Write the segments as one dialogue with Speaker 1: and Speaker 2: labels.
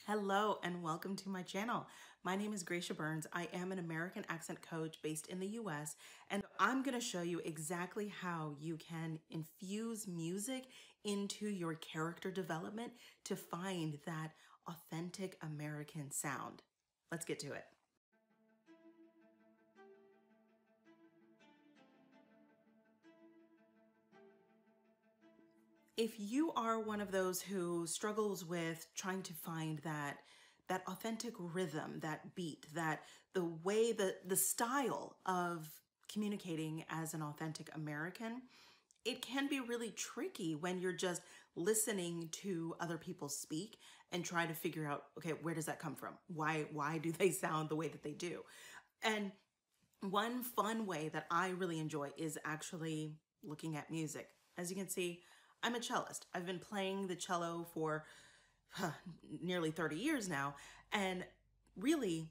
Speaker 1: Hello and welcome to my channel. My name is Gracia Burns. I am an American accent coach based in the US, and I'm going to show you exactly how you can infuse music into your character development to find that authentic American sound. Let's get to it. If you are one of those who struggles with trying to find that authentic rhythm, that beat, that the way, the style of communicating as an authentic American, it can be really tricky when you're just listening to other people speak and try to figure out, okay, where does that come from? Why do they sound the way that they do? And one fun way that I really enjoy is actually looking at music. As you can see, I'm a cellist. I've been playing the cello for nearly 30 years now, and really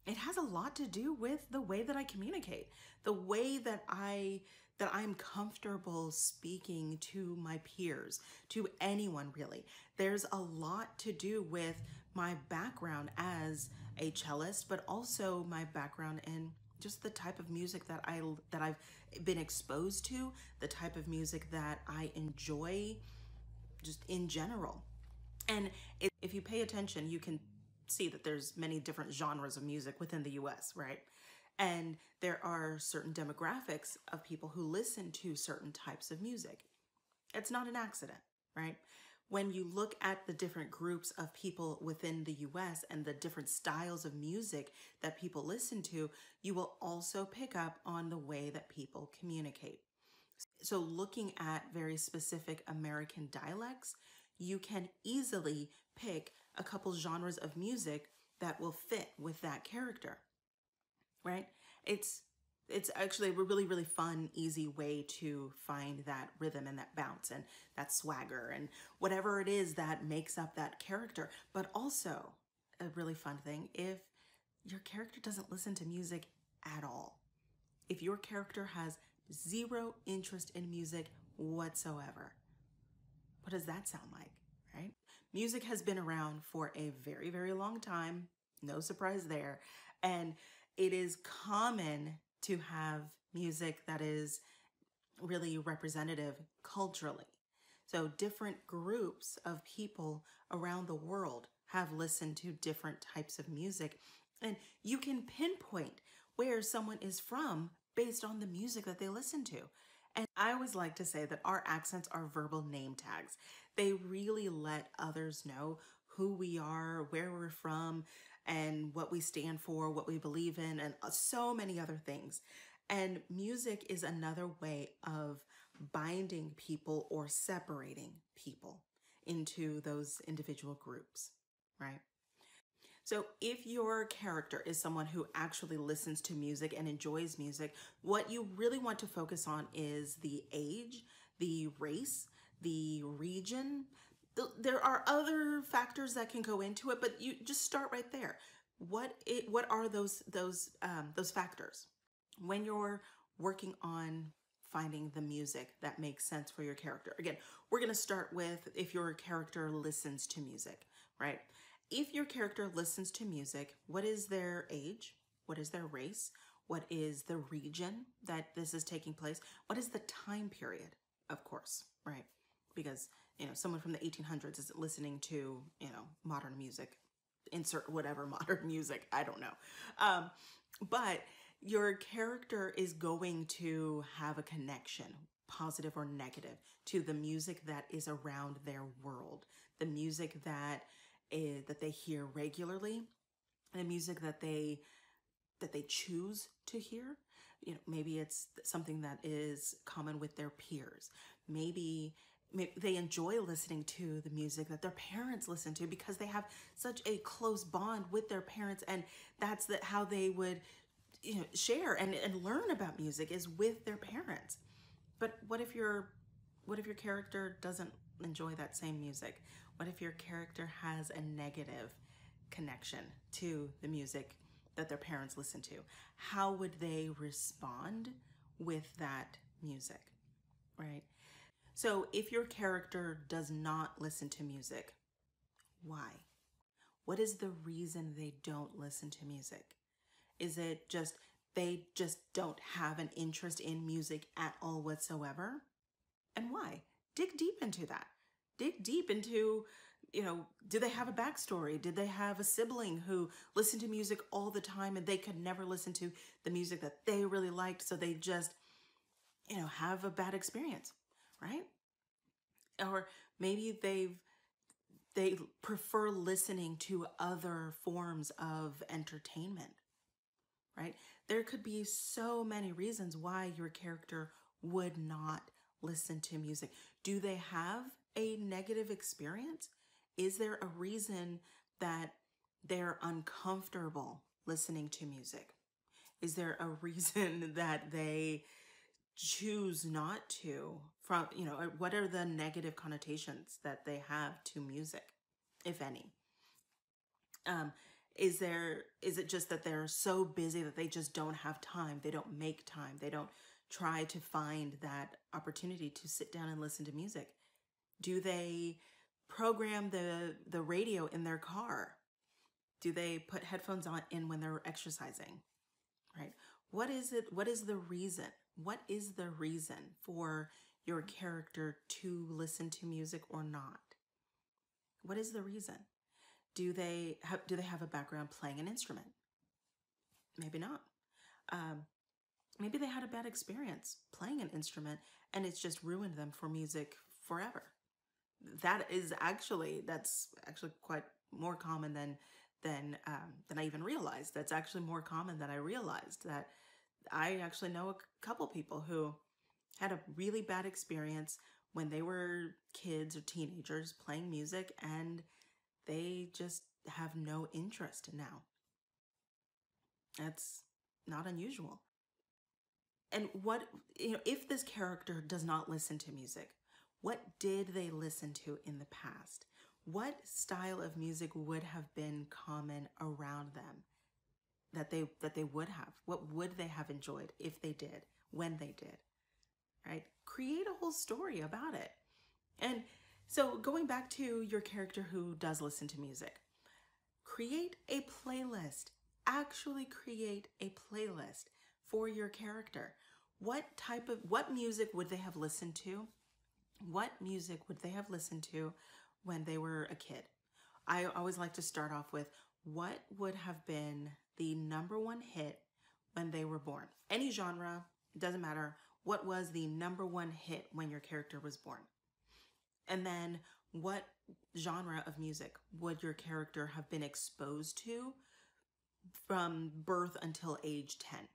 Speaker 1: it has a lot to do with the way that I communicate, the way that I'm comfortable speaking to my peers, to anyone really. There's a lot to do with my background as a cellist, but also my background in just the type of music that I've been exposed to, the type of music that I enjoy just in general. And if you pay attention, you can see that there's many different genres of music within the US, right? And there are certain demographics of people who listen to certain types of music. It's not an accident, right? When you look at the different groups of people within the US and the different styles of music that people listen to, you will also pick up on the way that people communicate. So looking at very specific American dialects, you can easily pick a couple genres of music that will fit with that character, right? It's actually a really, really fun, easy way to find that rhythm and that bounce and that swagger and whatever it is that makes up that character. But also a really fun thing if your character doesn't listen to music at all. If your character has zero interest in music whatsoever, what does that sound like, right? Music has been around for a very, very long time. No surprise there. And it is common to have music that is really representative culturally. So different groups of people around the world have listened to different types of music, and you can pinpoint where someone is from based on the music that they listen to. And I always like to say that our accents are verbal name tags. They really let others know who we are, where we're from, and what we stand for, what we believe in, and so many other things. And music is another way of binding people or separating people into those individual groups, right? So if your character is someone who actually listens to music and enjoys music, what you really want to focus on is the age, the race, the region. There are other factors that can go into it, but you just start right there. What are those factors? When you're working on finding the music that makes sense for your character. Again, we're going to start with if your character listens to music, right? If your character listens to music, what is their age? What is their race? What is the region that this is taking place? What is the time period, of course, right? Because, someone from the 1800s isn't listening to, modern music. Insert whatever modern music, I don't know. But your character is going to have a connection, positive or negative, to the music that is around their world, the music that they hear regularly, the music that they choose to hear. Maybe it's something that is common with their peers. Maybe they enjoy listening to the music that their parents listen to because they have such a close bond with their parents, and that's how they would share and learn about music is with their parents. But what if your character doesn't enjoy that same music? What if your character has a negative connection to the music that their parents listen to? How would they respond with that music, right? So if your character does not listen to music, why? What is the reason they don't listen to music? Is it just they just don't have an interest in music at all whatsoever? And why? Dig deep into that. Dig deep into, do they have a backstory? Did they have a sibling who listened to music all the time and they could never listen to the music that they really liked, so they just, have a bad experience, right? Or maybe they prefer listening to other forms of entertainment, right? There could be so many reasons why your character would not listen to music. Do they have a negative experience? Is there a reason that they're uncomfortable listening to music? Is there a reason that they choose not to? What are the negative connotations that they have to music, if any? Is it just that they're so busy that they just don't have time? They don't make time. They don't try to find that opportunity to sit down and listen to music. Do they program the radio in their car? Do they put headphones in when they're exercising? Right? What is it? What is the reason? What is the reason for your character to listen to music or not? What is the reason? Do they have a background playing an instrument? Maybe not. Maybe they had a bad experience playing an instrument and it's just ruined them for music forever. That's actually quite more common than I even realized. That's actually more common than I realized. That I actually know a couple people who had a really bad experience when they were kids or teenagers playing music, and they just have no interest now. That's not unusual. And if this character does not listen to music, what did they listen to in the past? What style of music would have been common around them that they would have? What would they have enjoyed if they did, when they did, right? Create a whole story about it. And so going back to your character who does listen to music, create a playlist. Actually create a playlist for your character. What music would they have listened to? What music would they have listened to when they were a kid? I always like to start off with what would have been the #1 hit when they were born. Any genre, it doesn't matter. What was the #1 hit when your character was born? And then what genre of music would your character have been exposed to from birth until age 10?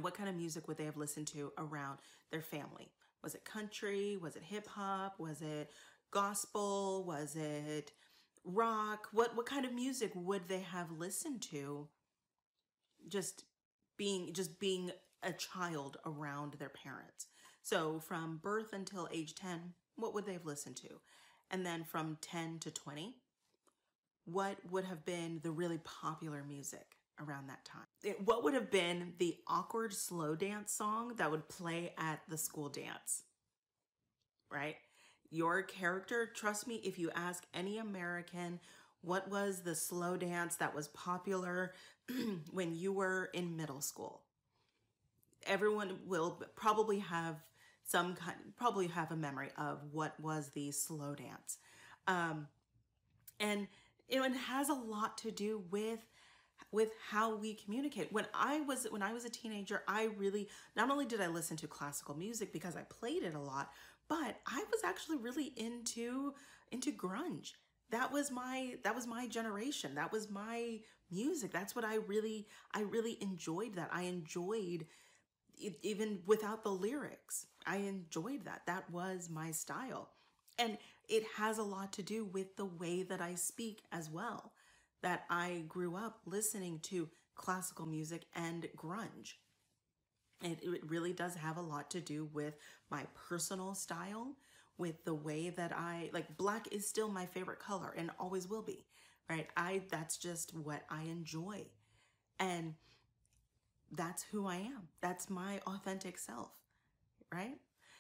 Speaker 1: What kind of music would they have listened to around their family? Was it country? Was it hip hop? Was it gospel? Was it rock? What kind of music would they have listened to just being a child around their parents? So from birth until age 10, what would they have listened to? And then from 10 to 20, what would have been the really popular music around that time? What would have been the awkward slow dance song that would play at the school dance, right? Your character, trust me, if you ask any American, what was the slow dance that was popular when you were in middle school? Everyone will probably have a memory of what was the slow dance. And it has a lot to do with how we communicate. When I was a teenager, I really, not only did I listen to classical music because I played it a lot, but I was actually really into grunge. That was my generation. That was my music. That's what I really enjoyed. That I enjoyed it, even without the lyrics. I enjoyed that. That was my style. And it has a lot to do with the way that I speak as well. That I grew up listening to classical music and grunge. It really does have a lot to do with my personal style, with the way that black is still my favorite color and always will be, right? That's just what I enjoy. And that's who I am. That's my authentic self, right?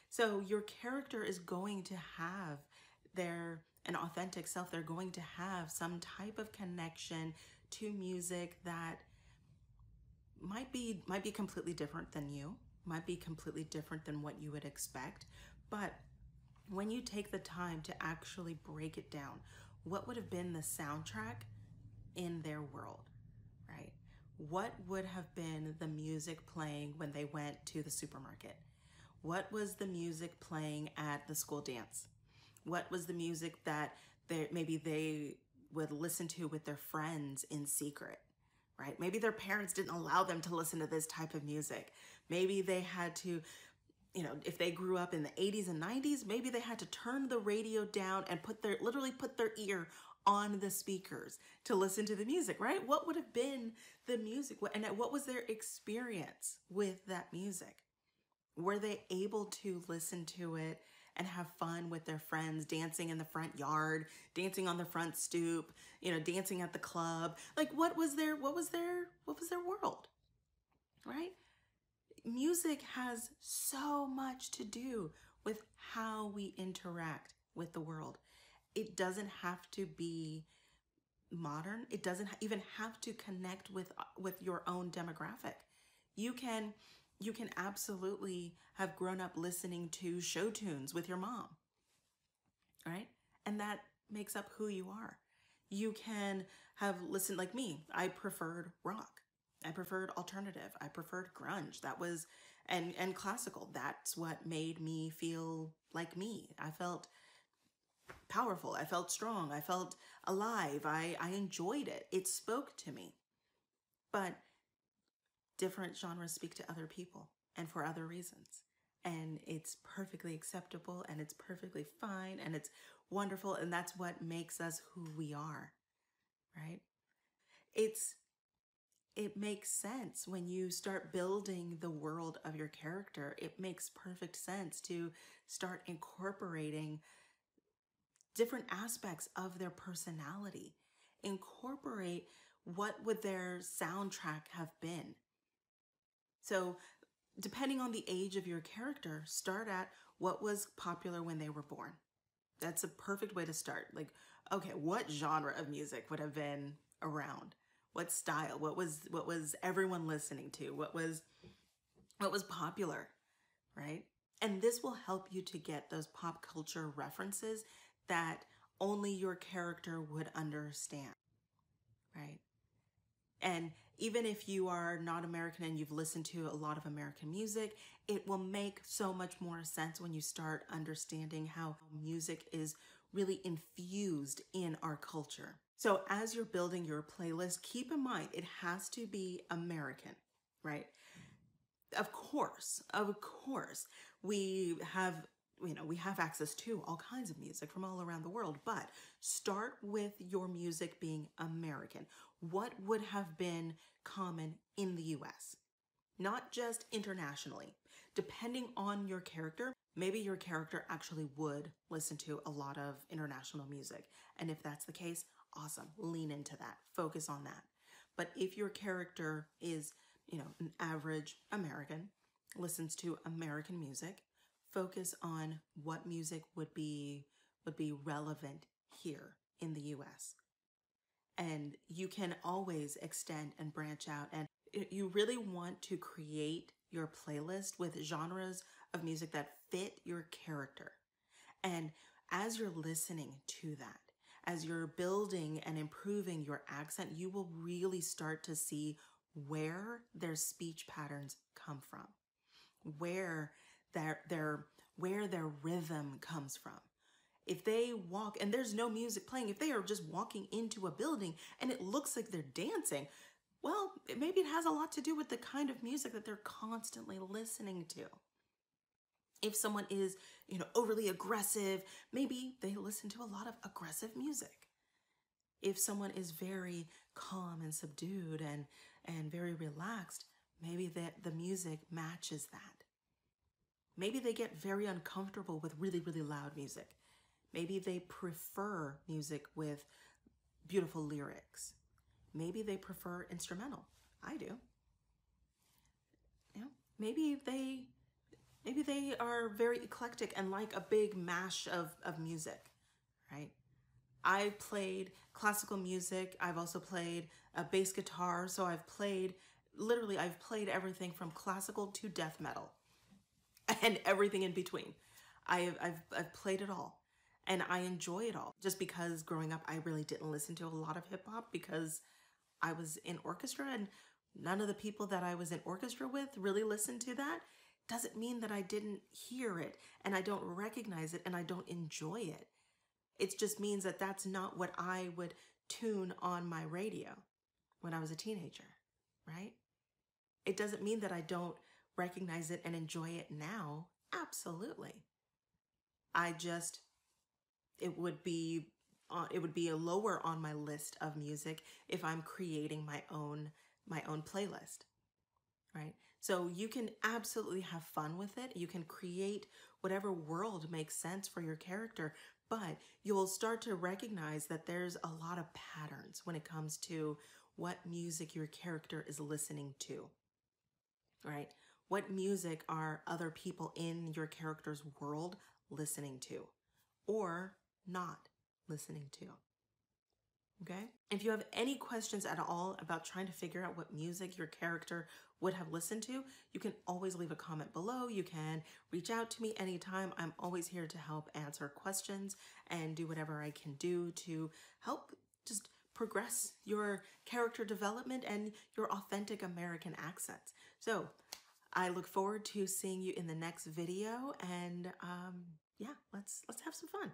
Speaker 1: So your character is going to have an authentic self, they're going to have some type of connection to music that might be completely different than you, might be completely different than what you would expect. But when you take the time to actually break it down, what would have been the soundtrack in their world, right? What would have been the music playing when they went to the supermarket? What was the music playing at the school dance? What was the music that maybe they would listen to with their friends in secret, right? Maybe their parents didn't allow them to listen to this type of music. Maybe they had to, if they grew up in the 80s and 90s, maybe they had to turn the radio down and literally put their ear on the speakers to listen to the music, right? What would have been the music? And what was their experience with that music? Were they able to listen to it and have fun with their friends, dancing in the front yard, dancing on the front stoop, dancing at the club? Like, what was their world, right? Music has so much to do with how we interact with the world. It doesn't have to be modern. It doesn't even have to connect with your own demographic. You can absolutely have grown up listening to show tunes with your mom, right? And that makes up who you are. You can have listened, like me, I preferred rock. I preferred alternative. I preferred grunge. That was, and classical. That's what made me feel like me. I felt powerful. I felt strong. I felt alive. I enjoyed it. It spoke to me. But different genres speak to other people and for other reasons. And it's perfectly acceptable and it's perfectly fine and it's wonderful. And that's what makes us who we are, right? It makes sense when you start building the world of your character. It makes perfect sense to start incorporating different aspects of their personality. Incorporate what would their soundtrack have been. So depending on the age of your character, start at what was popular when they were born. That's a perfect way to start. Like, okay, what genre of music would have been around? What style? What was everyone listening to? What was popular, right? And this will help you to get those pop culture references that only your character would understand, right? And even if you are not American and you've listened to a lot of American music, it will make so much more sense when you start understanding how music is really infused in our culture. So as you're building your playlist, keep in mind, it has to be American, right? Of course, we have access to all kinds of music from all around the world, but start with your music being American. What would have been common in the US? Not just internationally. Depending on your character, maybe your character actually would listen to a lot of international music. And if that's the case, awesome. Lean into that. Focus on that. But if your character is, an average American, listens to American music, focus on what music would be relevant here in the US. And you can always extend and branch out. And you really want to create your playlist with genres of music that fit your character. And as you're listening to that, as you're building and improving your accent, you will really start to see where their speech patterns come from, where their rhythm comes from. If they walk and there's no music playing, if they are just walking into a building and it looks like they're dancing, well, maybe it has a lot to do with the kind of music that they're constantly listening to. If someone is, overly aggressive, maybe they listen to a lot of aggressive music. If someone is very calm and subdued and very relaxed, maybe the music matches that. Maybe they get very uncomfortable with really, really loud music. Maybe they prefer music with beautiful lyrics. Maybe they prefer instrumental. I do. Maybe they are very eclectic and like a big mash of music, right? I played classical music. I've also played a bass guitar. So literally, I've played everything from classical to death metal and everything in between. I've played it all and I enjoy it all. Just because growing up, I really didn't listen to a lot of hip hop because I was in orchestra and none of the people that I was in orchestra with really listened to that. Doesn't mean that I didn't hear it and I don't recognize it and I don't enjoy it. It just means that that's not what I would tune on my radio when I was a teenager, right? It doesn't mean that I don't recognize it and enjoy it now. Absolutely. I just it would be a lower on my list of music if I'm creating my own playlist, right? So you can absolutely have fun with it. You can create whatever world makes sense for your character, but you'll start to recognize that there's a lot of patterns when it comes to what music your character is listening to, right? What music are other people in your character's world listening to or not listening to? Okay. If you have any questions at all about trying to figure out what music your character would have listened to, you can always leave a comment below. You can reach out to me anytime. I'm always here to help answer questions and do whatever I can do to help just progress your character development and your authentic American accents. So I look forward to seeing you in the next video and yeah, let's have some fun.